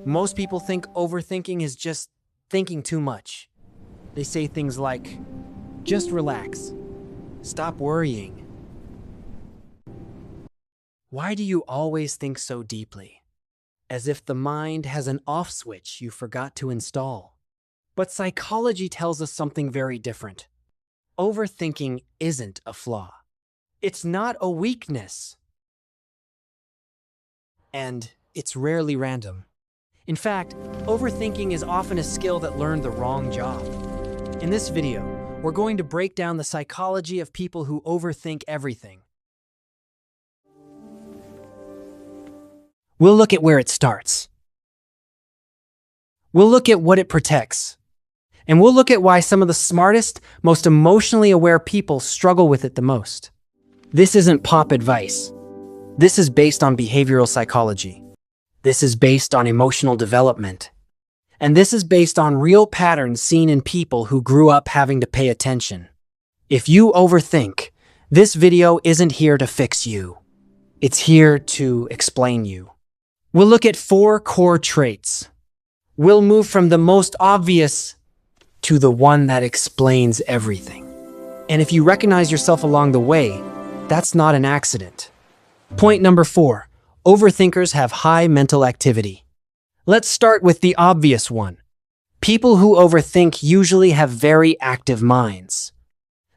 Most people think overthinking is just thinking too much. They say things like, just relax, stop worrying. Why do you always think so deeply? As if the mind has an off switch you forgot to install. But psychology tells us something very different. Overthinking isn't a flaw. It's not a weakness. And it's rarely random. In fact, overthinking is often a skill that learned the wrong job. In this video, we're going to break down the psychology of people who overthink everything. We'll look at where it starts. We'll look at what it protects. And we'll look at why some of the smartest, most emotionally aware people struggle with it the most. This isn't pop advice. This is based on behavioral psychology. This is based on emotional development. And this is based on real patterns seen in people who grew up having to pay attention. If you overthink, this video isn't here to fix you. It's here to explain you. We'll look at 4 core traits. We'll move from the most obvious to the one that explains everything. And if you recognize yourself along the way, that's not an accident. Point number 4. Overthinkers have high mental activity. Let's start with the obvious one. People who overthink usually have very active minds.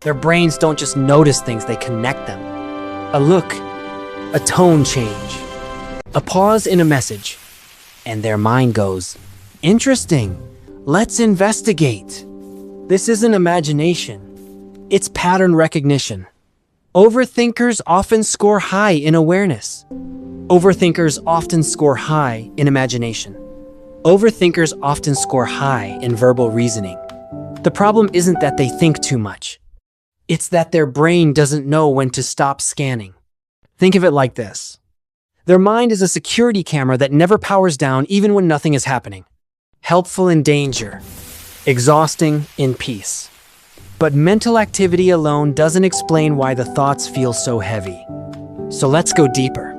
Their brains don't just notice things, they connect them. A look, a tone change, a pause in a message, and their mind goes, interesting, let's investigate. This isn't imagination, it's pattern recognition. Overthinkers often score high in awareness. Overthinkers often score high in imagination. Overthinkers often score high in verbal reasoning. The problem isn't that they think too much. It's that their brain doesn't know when to stop scanning. Think of it like this. Their mind is a security camera that never powers down even when nothing is happening. Helpful in danger, exhausting in peace. But mental activity alone doesn't explain why the thoughts feel so heavy. So let's go deeper.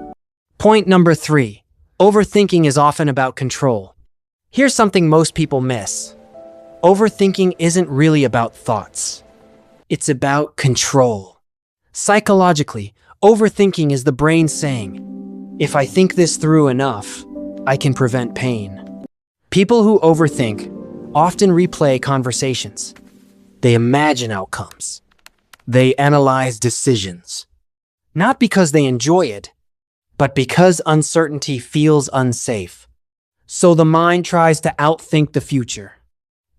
Point number 3. Overthinking is often about control. Here's something most people miss. Overthinking isn't really about thoughts. It's about control. Psychologically, overthinking is the brain saying, if I think this through enough, I can prevent pain. People who overthink often replay conversations. They imagine outcomes. They analyze decisions. Not because they enjoy it, but because uncertainty feels unsafe. So the mind tries to outthink the future.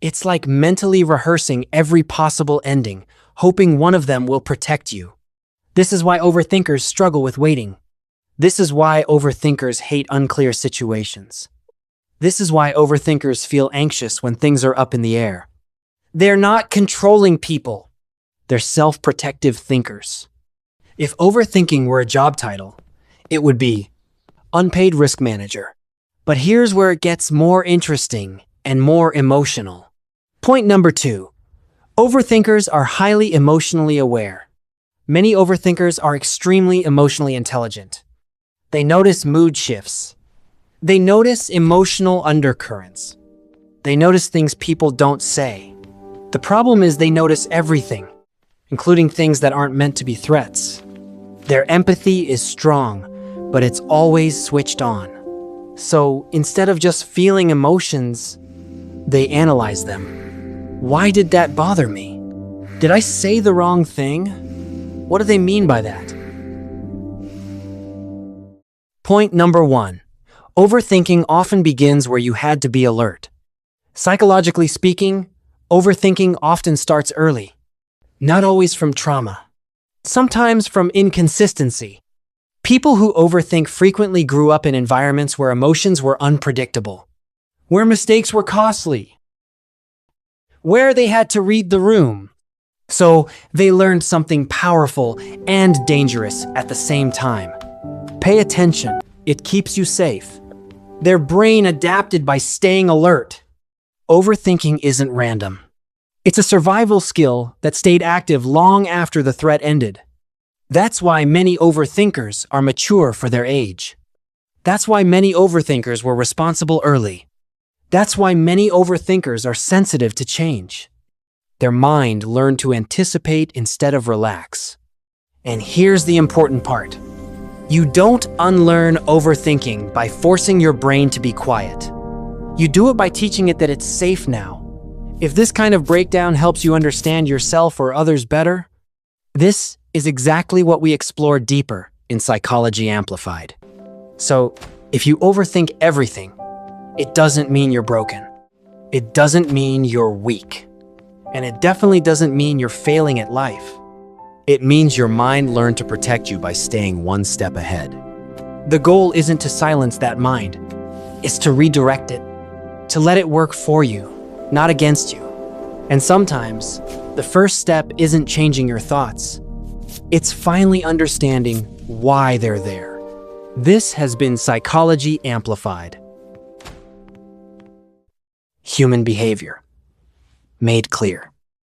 It's like mentally rehearsing every possible ending, hoping one of them will protect you. This is why overthinkers struggle with waiting. This is why overthinkers hate unclear situations. This is why overthinkers feel anxious when things are up in the air. They're not controlling people. They're self-protective thinkers. If overthinking were a job title, it would be unpaid risk manager. But here's where it gets more interesting and more emotional. Point number 2. Overthinkers are highly emotionally aware. Many overthinkers are extremely emotionally intelligent. They notice mood shifts. They notice emotional undercurrents. They notice things people don't say. The problem is they notice everything, including things that aren't meant to be threats. Their empathy is strong, but it's always switched on. So instead of just feeling emotions, they analyze them. Why did that bother me? Did I say the wrong thing? What do they mean by that? Point number 1. Overthinking often begins where you had to be alert. Psychologically speaking, overthinking often starts early. Not always from trauma. Sometimes from inconsistency. People who overthink frequently grew up in environments where emotions were unpredictable, where mistakes were costly, where they had to read the room. So they learned something powerful and dangerous at the same time. Pay attention, it keeps you safe. Their brain adapted by staying alert. Overthinking isn't random. It's a survival skill that stayed active long after the threat ended. That's why many overthinkers are mature for their age. That's why many overthinkers were responsible early. That's why many overthinkers are sensitive to change. Their mind learned to anticipate instead of relax. And here's the important part. You don't unlearn overthinking by forcing your brain to be quiet. You do it by teaching it that it's safe now. If this kind of breakdown helps you understand yourself or others better, this is exactly what we explore deeper in Psychology Amplified. So, if you overthink everything, it doesn't mean you're broken. It doesn't mean you're weak. And it definitely doesn't mean you're failing at life. It means your mind learned to protect you by staying one step ahead. The goal isn't to silence that mind. It's to redirect it, to let it work for you, not against you. And sometimes, the first step isn't changing your thoughts. It's finally understanding why they're there. This has been Psychology Amplified. Human behavior made clear.